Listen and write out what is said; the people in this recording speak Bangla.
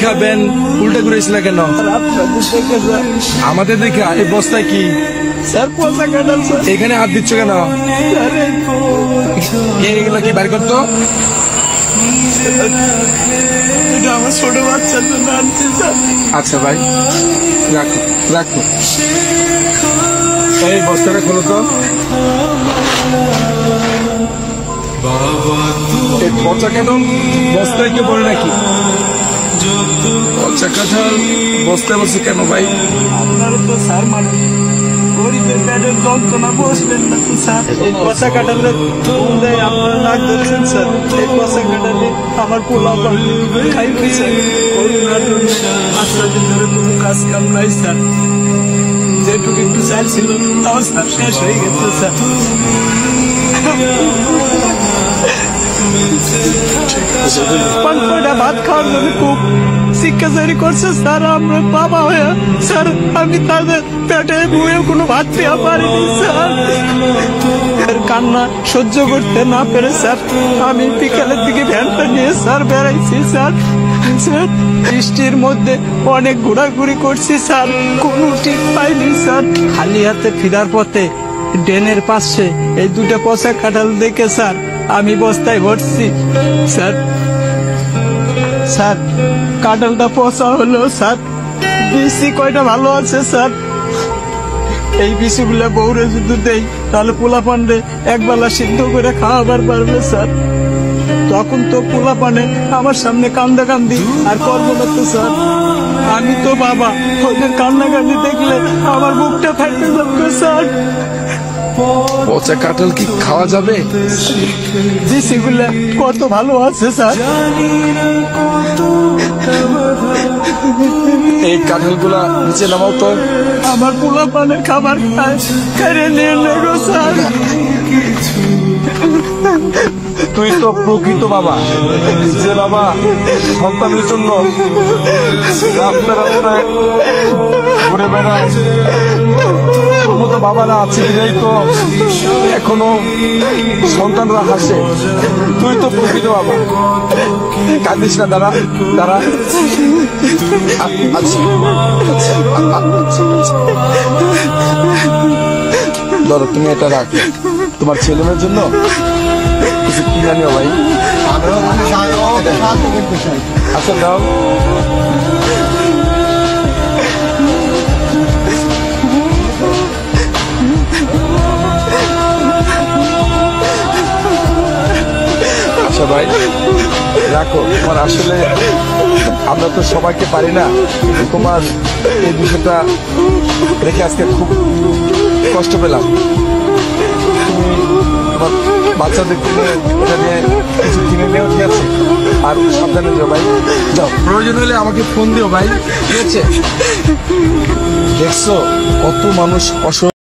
খাবেন উল্টা ঘুরেছিল কেন? আমাদের দেখে এই বস্তায় কি স্যার পচা কাঁঠাল স্যার। এখানে হাত দিচ্ছ কেন? এগুলো কি বাইর করতো? আমার ছোট বাচ্চার জন্য আনছি স্যার। আচ্ছা ভাই রাখো রাখো, এই বস্তাটা খোলো তো। এই পচা কাঁঠাল বস্তায় কেউ বলে নাকি? পচা কাঁঠাল বস্তায় বসে কেন ভাই? আপনারা তো স্যার মানে গরিবের পেটের যন্ত্রণা বসবেন না তো স্যার। এই পচা কাঁঠালের দেয় আপনারা নাক ধরছেন স্যার। এই পচা কাঁঠালে আমার পোলা খাই হয়েছে করোনার জন্য 5 দিন ধরে কোনো কাজ কাম নাই স্যার। যেটুকু একটু চাল ছিল তাও স্যার শেষ হয়ে গেছে স্যার। পাঁচটা ভাত খাওয়ার জন্য খুব শিক্ষাচারী করছে স্যার। আমরা বাবা হয়ে স্যার আমি তাদের পেটে বয়ে কোনো ভাত পেয়ে পারিনি স্যার। কান্না সহ্য করতে না পেরে স্যার আমি বিকালের দিকে ভ্যানটা নিয়ে স্যার বেড়াইছি স্যার। স্যার বৃষ্টির মধ্যে অনেক ঘোরাঘুরি করছি স্যার, কোনো ঠিক পাইনি স্যার। খালি হাতে ফিরার পথে ড্রেনের পাশে এই দুটো পচা কাঁঠাল দেখে স্যার আমি বস্তায় ভরছি স্যার। স্যার কাঁঠালটা পচা হলো স্যার, বিসি কয়টা ভালো আছে স্যার। এই বিসিগুলো বউরে যদি দেই তাহলে পোলা পান্ডে একবেলা সিদ্ধ করে খাওয়াবার পারবে স্যার। তখন তো পোলা পানে আমার সামনে কান্দা কান্দি আর করবো না তো স্যার। আমি তো বাবা, ওদের কান্না কান্দি দেখলে আমার বুকটা ফাটতে যাবে স্যার। পচা কাঁঠাল কি খাওয়া যাবে? বিসিগুলো কত ভালো আছে স্যার। এই কাঁঠাল গুলা নিচে নামাও তো। আমার পোলা পানের খাবার খায় কেড়ে নিয়ে নেগো স্যার। তুই তো প্রকৃত বাবা, যে বাবা সন্তানের জন্য রাস্তায় রাস্তায় ঘুরে বেড়ায়। তোর মতো বাবারা আছে বিধাই তো এখনো সন্তানরা হাসে। তুই তো প্রকৃত বাবা, কাঁদিস না। দাঁড়া দাঁড়া, ধরো তুমি এটা রাখো, তোমার ছেলে মেয়ের জন্য কিছু কিনে নিও ভাই। আচ্ছা দাও। আচ্ছা ভাই রাখো, তোমার আসলে আমরা তো সবাইকে পারি না, কিন্তু তোমার এই বিষয়টা দেখে আজকে খুব কষ্ট পেলাম। তুমি তোমার বাচ্চাদের এটা দিয়ে কিছু কিনে নেও, ঠিক আছে? আর সাবধানে যাও ভাই, যাও। প্রয়োজন হলে আমাকে ফোন দিও ভাই, ঠিক আছে? দেখছো কত মানুষ